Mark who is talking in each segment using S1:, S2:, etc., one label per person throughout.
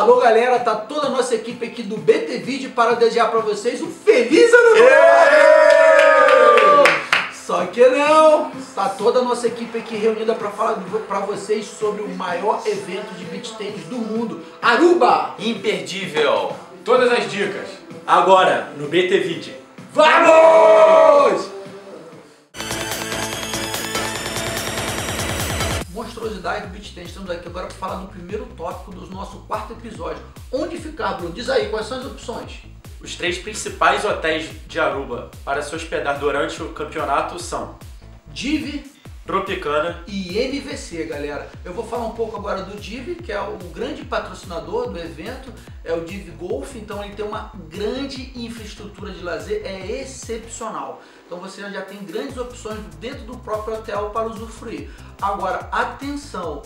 S1: Alô galera, tá toda a nossa equipe aqui do BT Vídeo para desejar para vocês um feliz ano novo! Só que não, tá toda a nossa equipe aqui reunida para falar para vocês sobre o maior evento de beach tennis do mundo, Aruba!
S2: Imperdível!
S3: Todas as dicas,
S2: agora no BT Vídeo.
S1: Vamos! Monstruosidade do beach tennis, estamos aqui agora para falar do primeiro tópico do nosso quarto episódio. Onde ficar, Bruno? Diz aí, quais são as opções?
S2: Os 3 principais hotéis de Aruba para se hospedar durante o campeonato são
S1: Div,
S2: Tropicana
S1: e MVC, galera. Eu vou falar um pouco agora do Div, que é o grande patrocinador do evento, é o Div Golf, então ele tem uma grande infraestrutura de lazer, é excepcional. Então você já tem grandes opções dentro do próprio hotel para usufruir. Agora, atenção,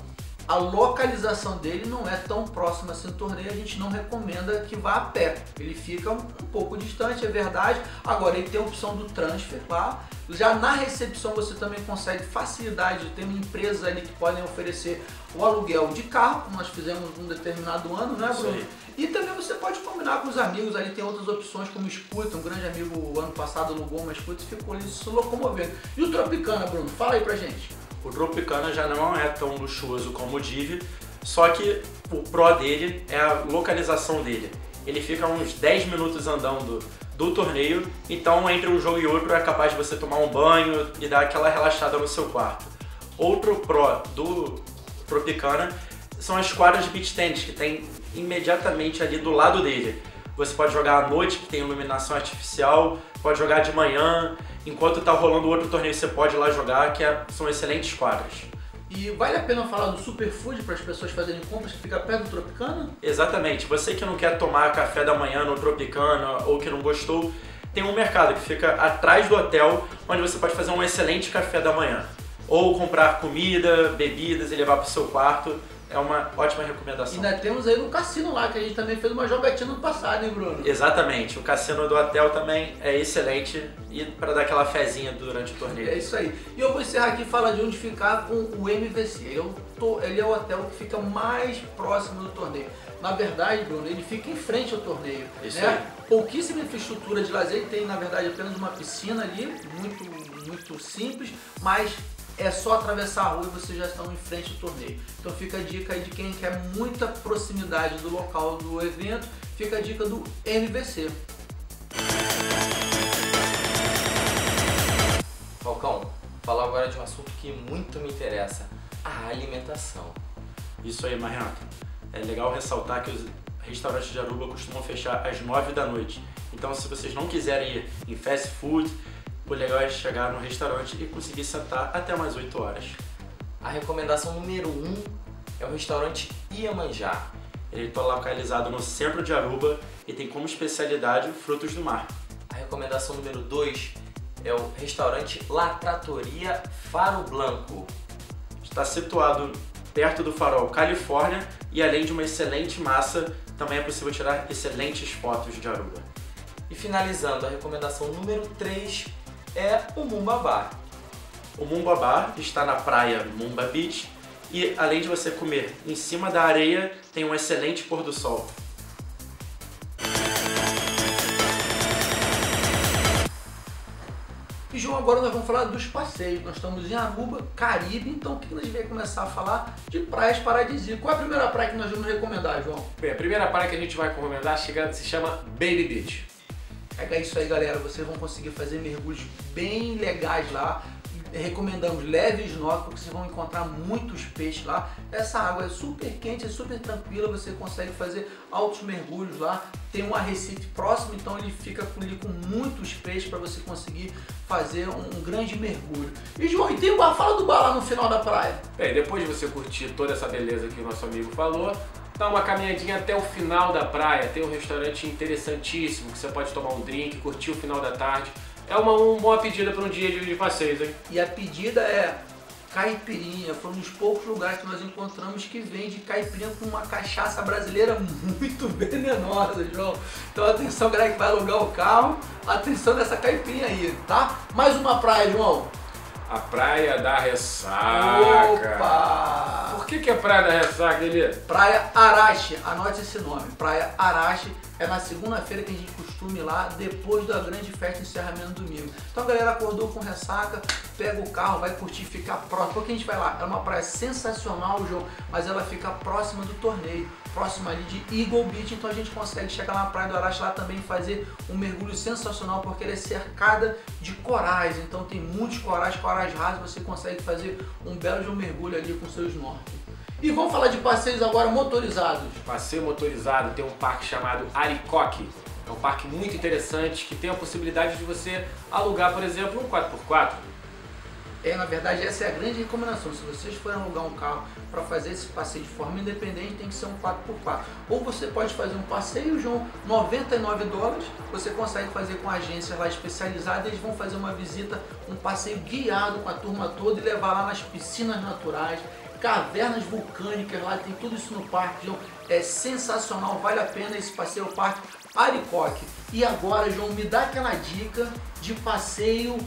S1: a localização dele não é tão próxima assim do torneio, a gente não recomenda que vá a pé. Ele fica um pouco distante, é verdade. Agora ele tem a opção do transfer lá. Já na recepção você também consegue facilidade, tem empresas ali que podem oferecer o aluguel de carro, como nós fizemos num determinado ano, né, Bruno? E também você pode combinar com os amigos, ali tem outras opções como o Scooter, um grande amigo o ano passado alugou uma Scooter e ficou ali se locomovendo. E o Tropicana, Bruno? Fala aí pra gente.
S2: O Tropicana já não é tão luxuoso como o Div, só que o pró dele é a localização dele. Ele fica uns 10 minutos andando do torneio, então entre um jogo e outro é capaz de você tomar um banho e dar aquela relaxada no seu quarto. Outro pró do Tropicana são as quadras de beach tennis, que tem imediatamente ali do lado dele. Você pode jogar à noite, que tem iluminação artificial, pode jogar de manhã, enquanto está rolando outro torneio você pode ir lá jogar, são excelentes quadras.
S1: E vale a pena falar do Superfood para as pessoas fazerem compras que fica perto do Tropicana?
S2: Exatamente, você que não quer tomar café da manhã no Tropicana ou que não gostou, tem um mercado que fica atrás do hotel, onde você pode fazer um excelente café da manhã. Ou comprar comida, bebidas e levar para o seu quarto. É uma ótima recomendação.
S1: E ainda temos aí no cassino lá, que a gente também fez uma jogatina no passado, hein, Bruno?
S2: Exatamente, o cassino do hotel também é excelente e para dar aquela fezinha durante o torneio.
S1: É isso aí. E eu vou encerrar aqui e falar de onde ficar com o MVC. Ele é o hotel que fica mais próximo do torneio. Na verdade, Bruno, ele fica em frente ao torneio.
S2: Isso
S1: né?
S2: aí.
S1: Pouquíssima infraestrutura de lazer, ele tem na verdade apenas uma piscina ali, muito simples, mas é só atravessar a rua e vocês já estão em frente ao torneio. Então fica a dica aí de quem quer muita proximidade do local do evento, fica a dica do MVC.
S3: Falcão, falar agora de um assunto que muito me interessa, a alimentação.
S2: Isso aí, Marrenato. É legal ressaltar que os restaurantes de Aruba costumam fechar às 9 da noite. Então se vocês não quiserem ir em fast food, o legal é chegar no restaurante e conseguir sentar até mais 8 horas.
S3: A recomendação número 1 é o restaurante Iemanjá.
S2: Ele está localizado no centro de Aruba e tem como especialidade frutos do mar.
S3: A recomendação número 2 é o restaurante La Trattoria Faro Blanco.
S2: Está situado perto do farol Califórnia e além de uma excelente massa, também é possível tirar excelentes fotos de Aruba.
S3: E finalizando, a recomendação número 3 é o Mumba Bar.
S2: O Mumba Bar está na praia Mumba Beach e além de você comer em cima da areia, tem um excelente pôr do sol.
S1: E João, agora nós vamos falar dos passeios. Nós estamos em Aruba, Caribe, então o que nós vamos começar a falar? De praias paradisíacas. Qual é a primeira praia que nós vamos recomendar, João?
S4: Bem, a primeira praia que a gente vai recomendar se chama Baby Beach.
S1: É isso aí, galera, vocês vão conseguir fazer mergulhos bem legais lá. Recomendamos leve snorkel, porque vocês vão encontrar muitos peixes lá. Essa água é super quente, é super tranquila, você consegue fazer altos mergulhos lá. Tem um arrecife próximo, então ele fica ali com muitos peixes para você conseguir fazer um grande mergulho. E João, e tem o bar, fala do bar lá no final da praia.
S4: Bem, depois de você curtir toda essa beleza que o nosso amigo falou, dá uma caminhadinha até o final da praia. Tem um restaurante interessantíssimo que você pode tomar um drink, curtir o final da tarde. É uma boa pedida para um dia de passeios, hein?
S1: E a pedida é caipirinha. Foi um dos poucos lugares que nós encontramos que vende caipirinha com uma cachaça brasileira muito venenosa, João. Então atenção, galera que vai alugar o carro, atenção nessa caipirinha aí, tá? Mais uma praia, João.
S4: A Praia da Ressaca.
S1: Opa!
S4: Por que é Praia da Ressaca, Lelê?
S1: Praia Arache, anote esse nome. Praia Arache é na segunda-feira que a gente costuma ir lá, depois da grande festa de encerramento do domingo. Então a galera acordou com ressaca, pega o carro, vai curtir, ficar próximo. Porque a gente vai lá, é uma praia sensacional, João, mas ela fica próxima do torneio, próxima ali de Eagle Beach, então a gente consegue chegar lá na Praia do Arache lá também e fazer um mergulho sensacional, porque ela é cercada de corais, então tem muitos corais rasos, você consegue fazer um belo de um mergulho ali com seu snorkel. E vamos falar de passeios agora motorizados.
S4: Passeio motorizado, tem um parque chamado Aricoque. É um parque muito interessante que tem a possibilidade de você alugar, por exemplo, um 4x4.
S1: Na verdade, essa é a grande recomendação. Se vocês forem alugar um carro para fazer esse passeio de forma independente, tem que ser um 4x4. Ou você pode fazer um passeio, João, $99, você consegue fazer com agências lá especializadas, eles vão fazer uma visita, um passeio guiado com a turma toda e levar lá nas piscinas naturais, cavernas vulcânicas, lá tem tudo isso no parque, João. É sensacional, vale a pena esse passeio ao parque Aricoque. E agora, João, me dá aquela dica de passeio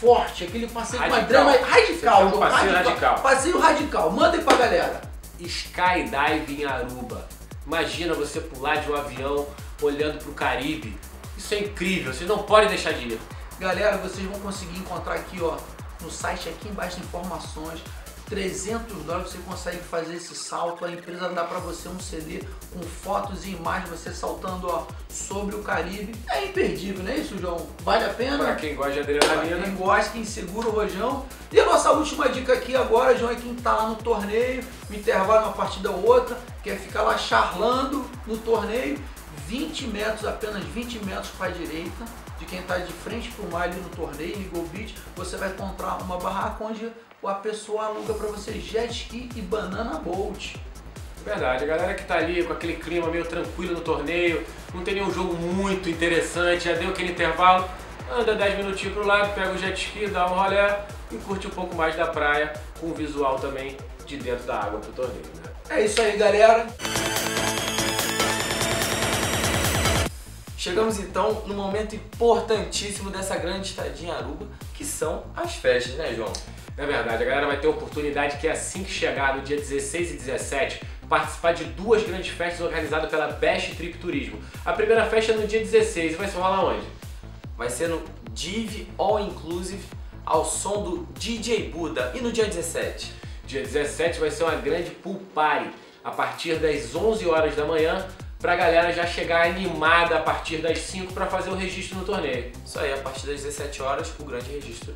S1: forte, aquele passeio com uma drama radical, João.
S4: Passeio radical.
S1: Passeio radical, manda aí pra galera.
S4: Skydive em Aruba. Imagina você pular de um avião olhando para o Caribe. Isso é incrível, vocês não podem deixar de ir.
S1: Galera, vocês vão conseguir encontrar aqui, ó, no site aqui embaixo informações. $300 você consegue fazer esse salto. A empresa dá para você um CD com fotos e imagens, você saltando, ó, sobre o Caribe. É imperdível, não é isso, João? Vale a pena?
S4: Para quem gosta de adrenalina.
S1: Para quem gosta, quem segura o rojão. E a nossa última dica aqui agora, João, é quem tá lá no torneio, no intervalo, uma partida ou outra, quer ficar lá charlando no torneio, 20 metros, apenas 20 metros para a direita, de quem está de frente para o mar ali no torneio, em Eagle Beach, você vai encontrar uma barraca onde a pessoa aluga para você jet ski e banana boat.
S4: Verdade, a galera que tá ali com aquele clima meio tranquilo no torneio, não tem nenhum jogo muito interessante, já deu aquele intervalo, anda 10 minutinhos pro lado, pega o jet ski, dá um rolê e curte um pouco mais da praia, com o visual também de dentro da água pro torneio, né?
S1: É isso aí, galera.
S3: Chegamos então no momento importantíssimo dessa grande estadia em Aruba, que são as festas, né, João?
S4: É verdade, a galera vai ter a oportunidade que assim que chegar no dia 16 e 17, participar de duas grandes festas organizadas pela Best Trip Turismo. A primeira festa é no dia 16 e vai se rolar onde?
S3: Vai ser no Div All Inclusive, ao som do DJ Buda. E no dia 17?
S4: Dia 17 vai ser uma grande pool party, a partir das 11 horas da manhã, pra galera já chegar animada a partir das 5 para fazer o registro no torneio.
S3: Isso aí, a partir das 17 horas, o grande registro.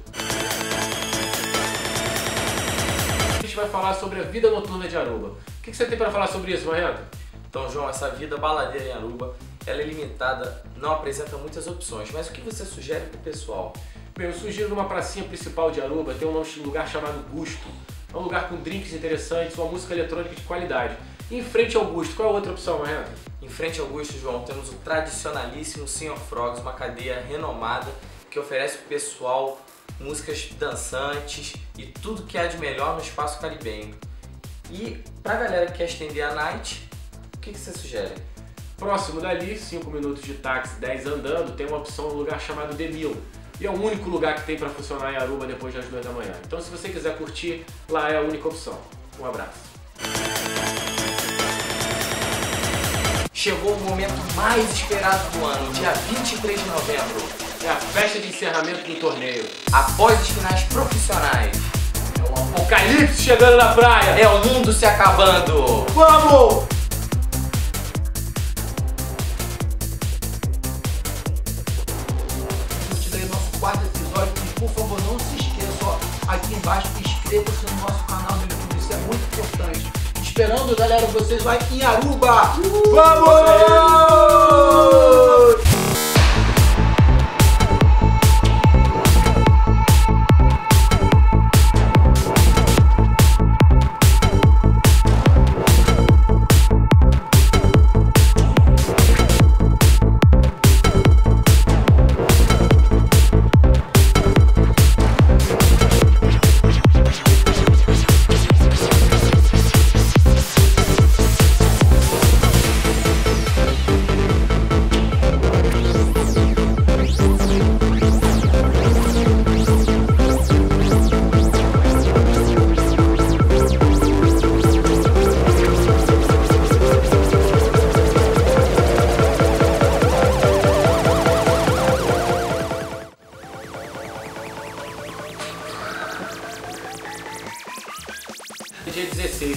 S4: A gente vai falar sobre a vida noturna de Aruba. O que você tem para falar sobre isso, Marrento?
S3: Então, João, essa vida baladeira em Aruba, ela é limitada, não apresenta muitas opções, mas o que você sugere pro pessoal?
S4: Bem, eu sugiro numa pracinha principal de Aruba, tem um lugar chamado Gusto. É um lugar com drinks interessantes, uma música eletrônica de qualidade. E em frente ao Gusto, qual é a outra opção, Marrento?
S3: Em frente ao Gusto, João, temos o tradicionalíssimo Senior Frogs, uma cadeia renomada que oferece pro pessoal músicas dançantes e tudo que há de melhor no espaço caribenho. E pra galera que quer estender a night, o que você sugere?
S4: Próximo dali, 5 minutos de táxi, 10 andando, tem uma opção no lugar chamado The Mill. E é o único lugar que tem para funcionar em Aruba depois das 2 da manhã. Então se você quiser curtir, lá é a única opção. Um abraço.
S3: Chegou o momento mais esperado do ano, dia 23 de novembro.
S4: É a festa de encerramento do torneio.
S3: Após os finais profissionais.
S4: É o apocalipse chegando na praia.
S3: É o mundo se acabando.
S1: Vamos! Curtindo aí o nosso quarto episódio, e por favor não se esqueça, ó, aqui embaixo, inscreva-se no nosso canal do YouTube, isso é muito importante. Esperando, galera, vocês lá em Aruba. Vamos!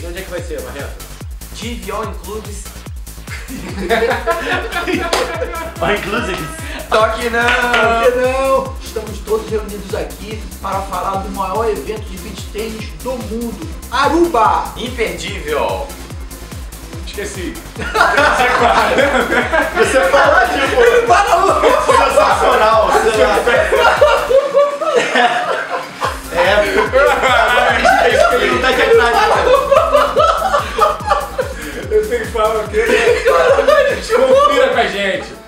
S4: E onde é que vai ser, Marreto?
S3: Div All Inclusive.
S2: All Inclusive.
S3: Toque não!
S1: Por que não? Estamos todos reunidos aqui para falar do maior evento de beach tênis do mundo, Aruba!
S3: Imperdível.
S4: Esqueci.
S2: Você fala, tipo, sensacional, sei lá. Ele tá aqui atrás.
S4: Eu tenho que falar o quê? Confira com a gente.